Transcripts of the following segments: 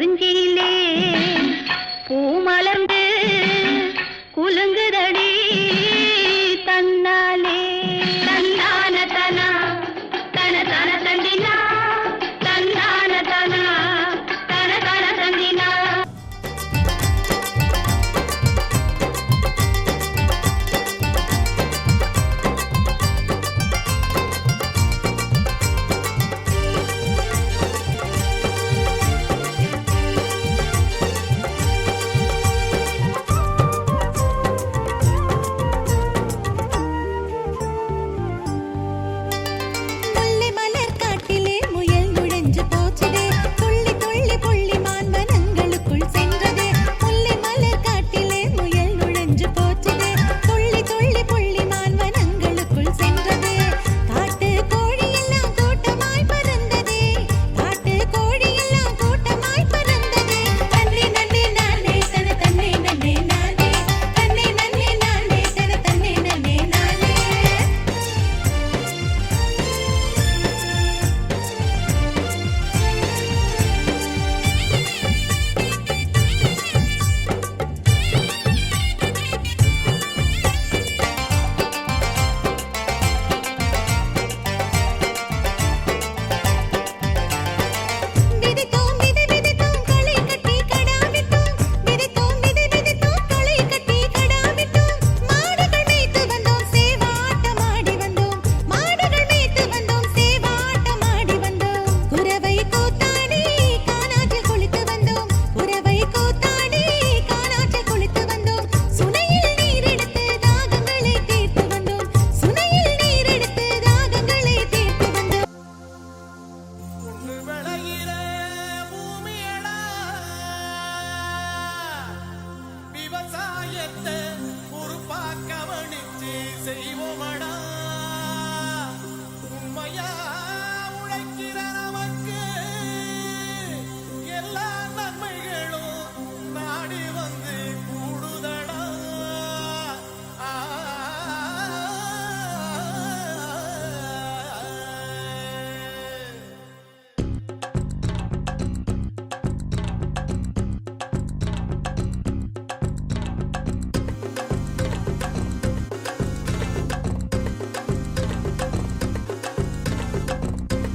குறிஞ்சியிலே பூ மலர்ந்து குலுங்குதடி தன்னாலே தன்னான தனா தன தன தந்தினா தன்னான தனா தன தன தந்தினா.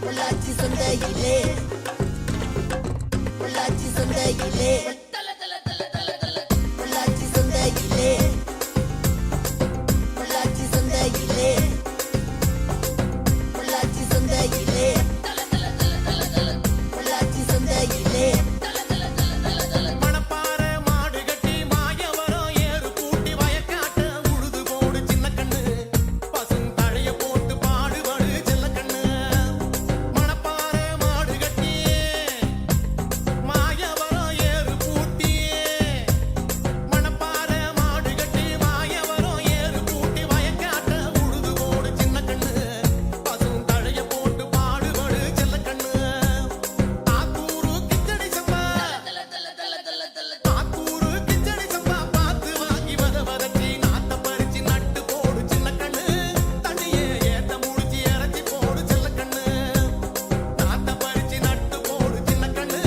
பொள்ளாச்சி சந்தையிலே பொள்ளாச்சி சந்தையிலே பொள்ளாச்சி சந்தையிலே பொள்ளாச்சி சந்தையிலே பொள்ளாச்சி சந்தையிலே மணப்பாறை மாடு கட்டி மாயவரம் ஏறு கூட்டி வயக்காட்ட உழுது போடு சின்ன கண்ணு பசும் தழைய போட்டு பாடுபடு செல்ல கண்ணு மணப்பாறை மாடு கட்டி மாயவரம் ஏறு கூட்டி மணப்பாறை மாடு கட்டி மாயவரம் ஏறு கூட்டி வயக்காட்ட உழுது போடு சின்ன கண்ணு பசும் தழைய போட்டு பாடுபடு செல்ல கண்ணு ஆத்தூரு கிச்சடி சம்பா ஆத்தூரு கிச்சடி சம்பா பார்த்து வாங்கி வதச்சி நாத்த பறிச்சு நட்டு போடு சின்ன கண்ணு தண்ணியே ஏத்த முடிச்சு இறச்சி போடு செல்ல கண்ணு நாத்த பறிச்சு நட்டு போடு சின்ன கண்ணு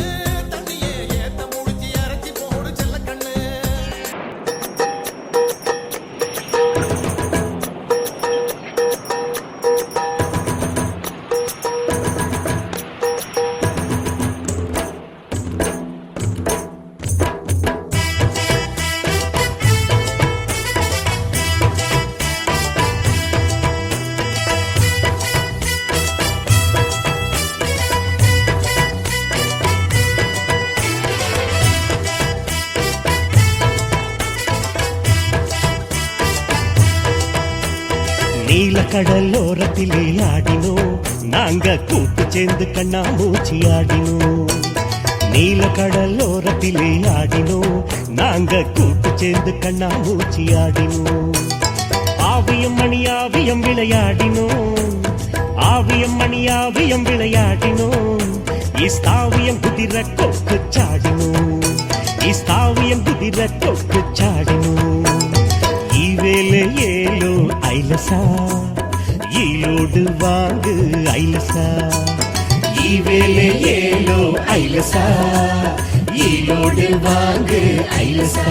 தண்ணியே ஏத்த முடிச்சு இறச்சி போடு செல்ல கண்ணு. நீலக்கடலோரத்திலே ஆடினோம் நாங்க கூட்டு சேர்ந்து கண்ணா மூச்சி ஆடினோம். நீலக்கடலோரத்திலே ஆடினோம் நாங்க கூட்டு சேர்ந்து கண்ணா மூச்சி ஆடினோம். ஆவியம் மணியாவியம் விளையாடினோம் ஆவியம் மணியாவியம் விளையாடினோம். இஸ்தாவியம் குதிர கொக்கு சாடினோம் இஸ்தாவியம் குதிர கொக்கு சாடினோம். ஈவேல ஏலோ ஐலசா ஈலோடு வாங்கு ஐலசா ఈ వేలే ఏలో ఐలసా ఈలోడు Wang ఐలసా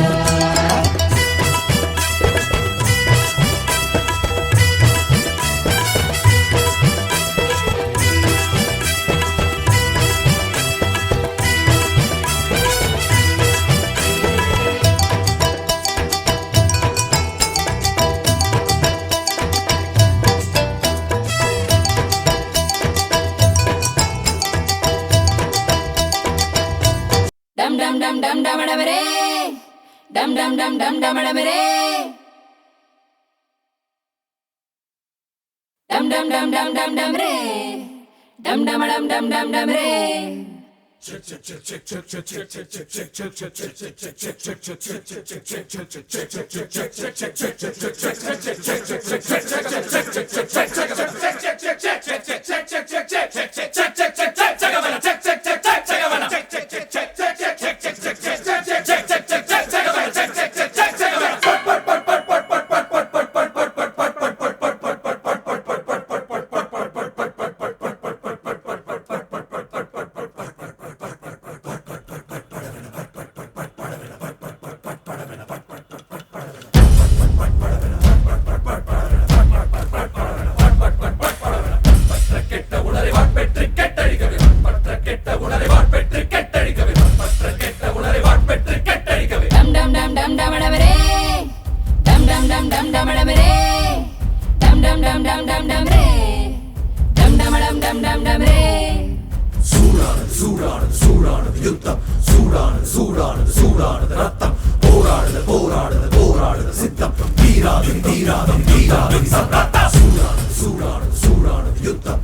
dum dum dum dum dum dum re dum dum dum dum dum dum re dum dum dum dum dum dum re dum dum dum dum dum dum re dum dum dum dum dum dum re dum dum dum dum dum dum re dum dum dum dum dum dum re dum dum dum dum dum dum re சூடானது யுத்தம் சூடானது ரத்தம் போராடுது சித்தம் தீராது சூடானது யுத்தம்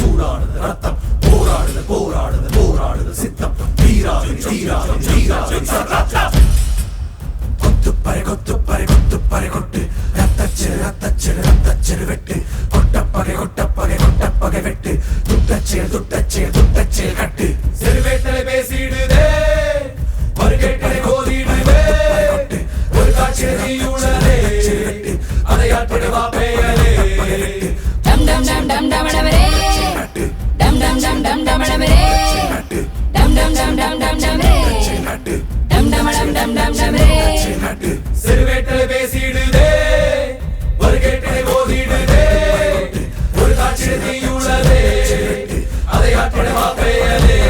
சூடானது ரத்தம் போராடுது சித்தம் தீராது கொத்துப்பறை கொட்டு ரத்தச்செரு வெட்டு கொட்டப்பகை வெட்டு துட்டச்செயல் கட்டு செருவேட்டலை பேசிடுதே மறுகேட்டலை கோதிடுவே ஒரு காட்சியுடனே அதை ஆற்றிடுவா பெயரே dum dum dum dum dum dum re dum dum dum dum dum dum re dum dum dum dum dum dum re dum dum dum dum dum dum re செருவேட்டலை பேசிடுதே மறுகேட்டலை கோதிடுதே ஒரு காட்சியுடனே அதை ஆற்றிடுவா பெயரே